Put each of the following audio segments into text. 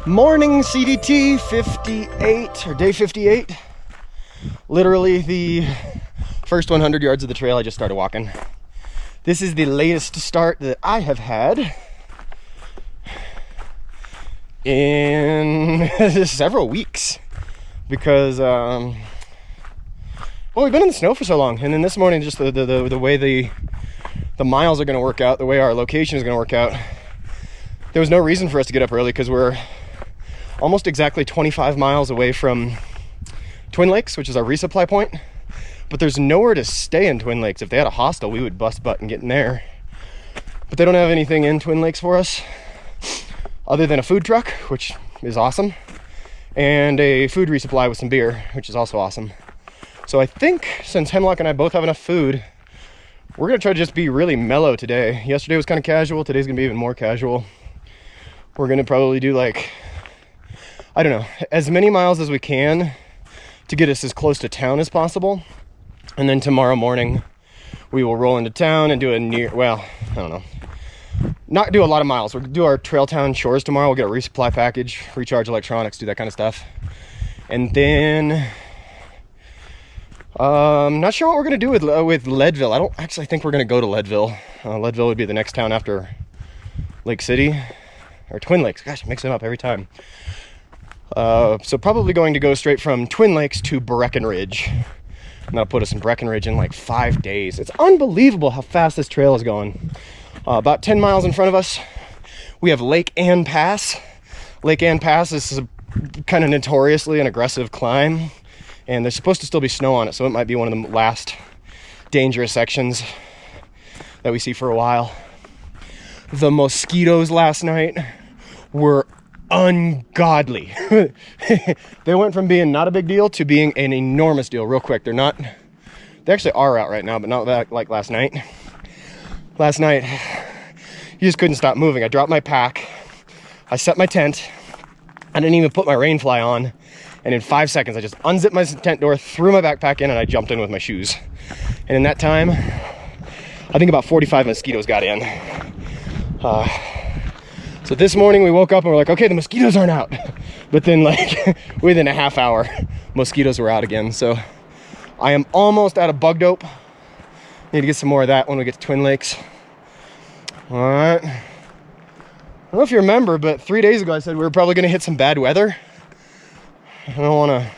Morning CDT 58, or day 58. Literally the first 100 yards of the trail I just started walking. This is the latest start that I have had in several weeks because, well, we've been in the snow for so long, and then this morning just the way the miles are going to work out, the way our location is going to work out, there was no reason for us to get up early because we're almost exactly 25 miles away from Twin Lakes, which is our resupply point, but there's nowhere to stay in Twin Lakes. If they had a hostel, we would bust butt and get in there, but they don't have anything in Twin Lakes for us other than a food truck, which is awesome, and a food resupply with some beer, which is also awesome. So I think since Hemlock and I both have enough food, we're gonna try to just be really mellow today. Yesterday was kind of casual, today's gonna be even more casual. We're gonna probably do like, I don't know, as many miles as we can to get us as close to town as possible. And then tomorrow morning, we will roll into town and do I don't know, not do a lot of miles. We'll do our Trail Town chores tomorrow. We'll get a resupply package, recharge electronics, do that kind of stuff. And then, not sure what we're gonna do with Leadville. I don't actually think we're gonna go to Leadville. Leadville would be the next town after Lake City, or Twin Lakes. Gosh, I mix them up every time. So probably going to go straight from Twin Lakes to Breckenridge. And that'll put us in Breckenridge in like 5 days. It's unbelievable how fast this trail is going. About 10 miles in front of us, we have Lake Ann Pass. Lake Ann Pass is kind of notoriously an aggressive climb, and there's supposed to still be snow on it, so it might be one of the last dangerous sections that we see for a while. The mosquitoes last night were ungodly. They went from being not a big deal to being an enormous deal real quick. They actually are out right now, but not like last night. Last night, you just couldn't stop moving. I dropped my pack, I set my tent, I didn't even put my rain fly on, and in 5 seconds I just unzipped my tent door, threw my backpack in, and I jumped in with my shoes. And in that time, I think about 45 mosquitoes got in. So this morning we woke up and we're like, okay, the mosquitoes aren't out. But then like within a half hour, mosquitoes were out again. So I am almost out of bug dope. Need to get some more of that when we get to Twin Lakes. All right. I don't know if you remember, but 3 days ago I said we were probably gonna hit some bad weather. I don't wanna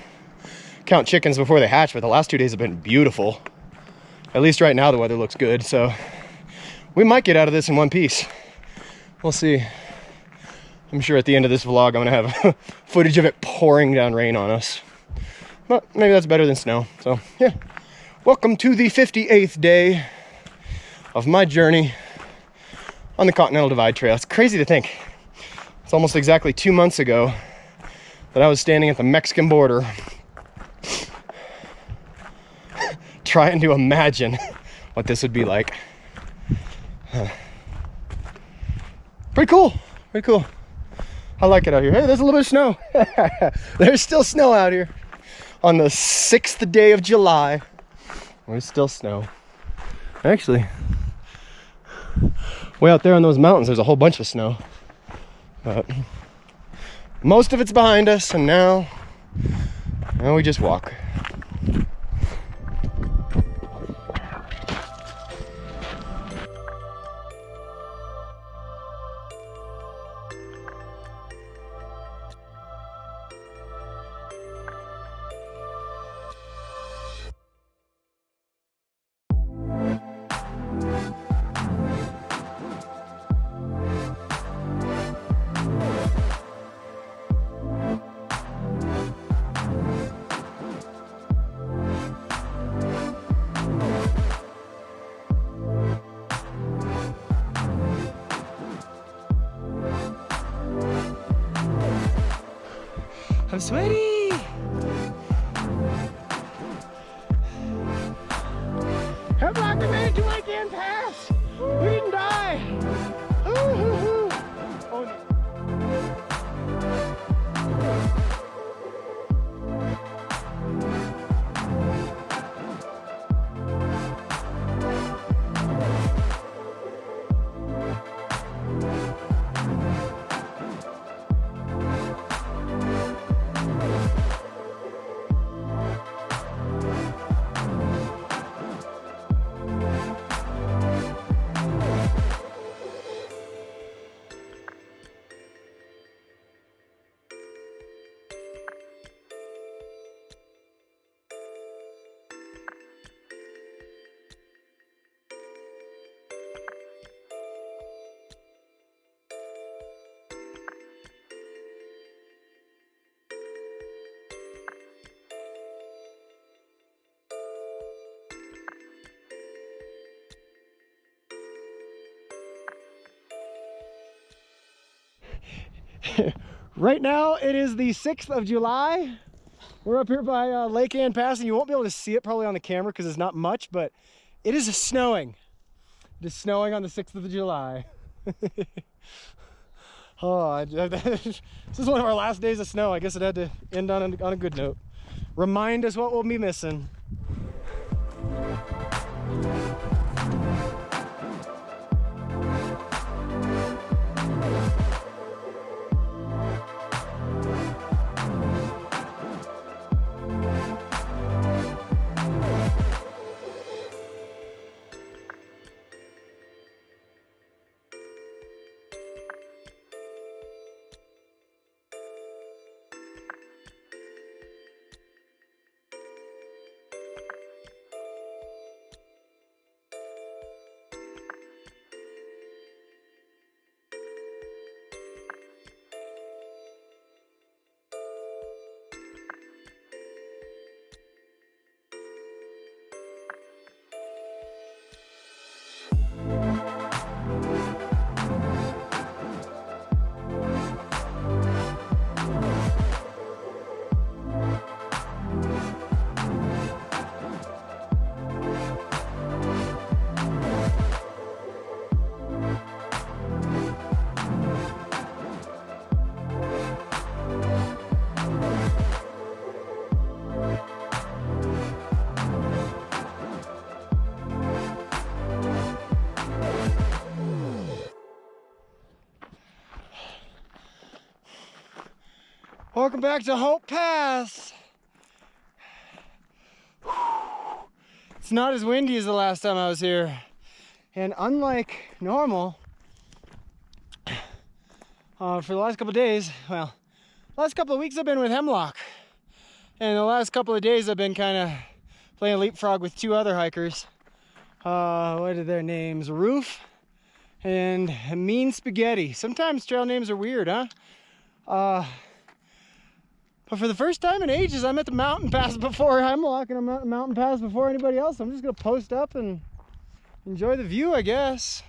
count chickens before they hatch, but the last 2 days have been beautiful. At least right now the weather looks good. So we might get out of this in one piece. We'll see. I'm sure at the end of this vlog, I'm gonna have footage of it pouring down rain on us. But maybe that's better than snow. So yeah, welcome to the 58th day of my journey on the Continental Divide Trail. It's crazy to think. It's almost exactly 2 months ago that I was standing at the Mexican border trying to imagine what this would be like. Pretty cool, pretty cool. I like it out here. Hey, there's a little bit of snow. There's still snow out here. On the 6th day of July, there's still snow. Actually, way out there on those mountains, there's a whole bunch of snow. But most of it's behind us, and now we just walk. I'm sweaty. Hemlock, we made it to Lake Ann Pass. We didn't die. Ooh. Oh no. Right now it is the 6th of July. We're up here by Lake Ann Pass, and you won't be able to see it probably on the camera because it's not much, but it is snowing. It is snowing on the 6th of July. Oh, this is one of our last days of snow. I guess it had to end on a good note. Remind us what we'll be missing. Welcome back to Hope Pass. It's not as windy as the last time I was here. And unlike normal, for the last couple of days, well, last couple of weeks I've been with Hemlock. And the last couple of days I've been kind of playing leapfrog with two other hikers. What are their names? Roof and Mean Spaghetti. Sometimes trail names are weird, huh? But for the first time in ages, I'm at the mountain pass before Hemlock, and I'm at the mountain pass before anybody else. I'm just gonna post up and enjoy the view, I guess.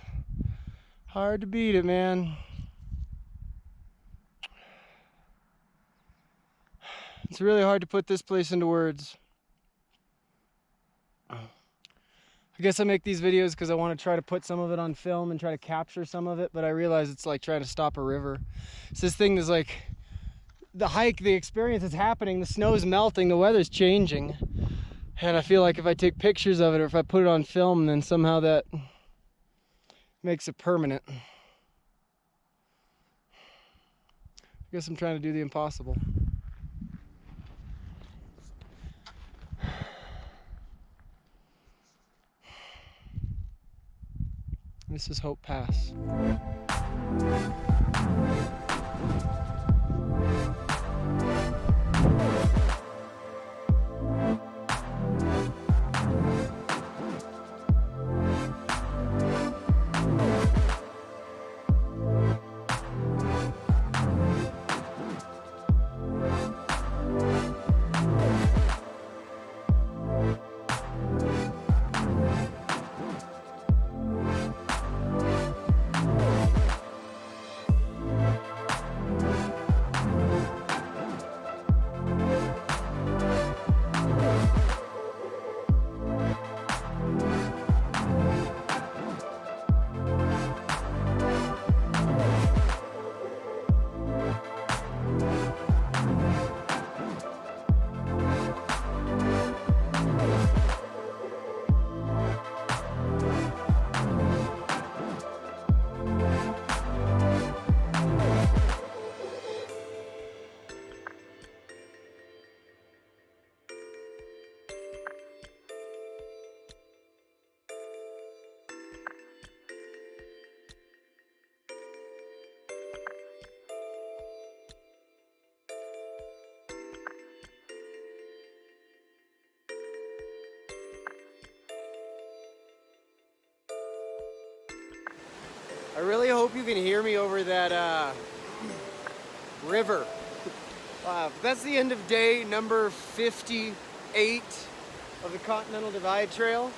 Hard to beat it, man. It's really hard to put this place into words. I guess I make these videos because I want to try to put some of it on film and try to capture some of it, but I realize it's like trying to stop a river. It's this thing that's like, the hike, the experience is happening, the snow's melting, the weather's changing. And I feel like if I take pictures of it or if I put it on film, then somehow that makes it permanent. I guess I'm trying to do the impossible. This is Hope Pass. I really hope you can hear me over that river. That's the end of day number 58 of the Continental Divide Trail.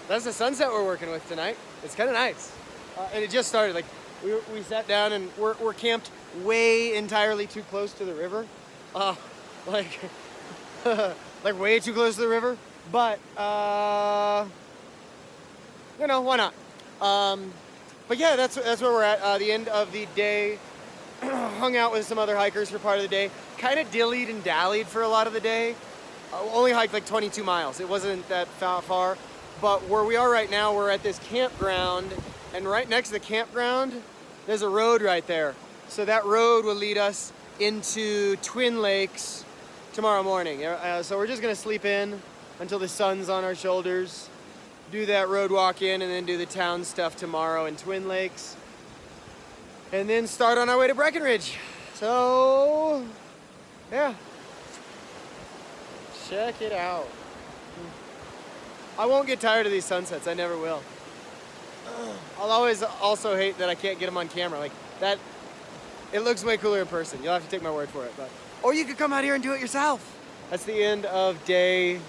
That's the sunset we're working with tonight. It's kind of nice. And it just started. Like we sat down and we're camped way entirely too close to the river. Like, like way too close to the river. But, you know, why not? But yeah, that's where we're at. The end of the day, hung out with some other hikers for part of the day. Kind of dillied and dallied for a lot of the day. Only hiked like 22 miles. It wasn't that far. But where we are right now, we're at this campground. And right next to the campground, there's a road right there. So that road will lead us into Twin Lakes tomorrow morning. So we're just gonna sleep in until the sun's on our shoulders, do that road walk in, and then do the town stuff tomorrow in Twin Lakes. And then start on our way to Breckenridge. So, yeah. Check it out. I won't get tired of these sunsets, I never will. I'll always also hate that I can't get them on camera. Like that, it looks way cooler in person. You'll have to take my word for it. But or you could come out here and do it yourself. That's the end of day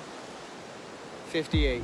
58.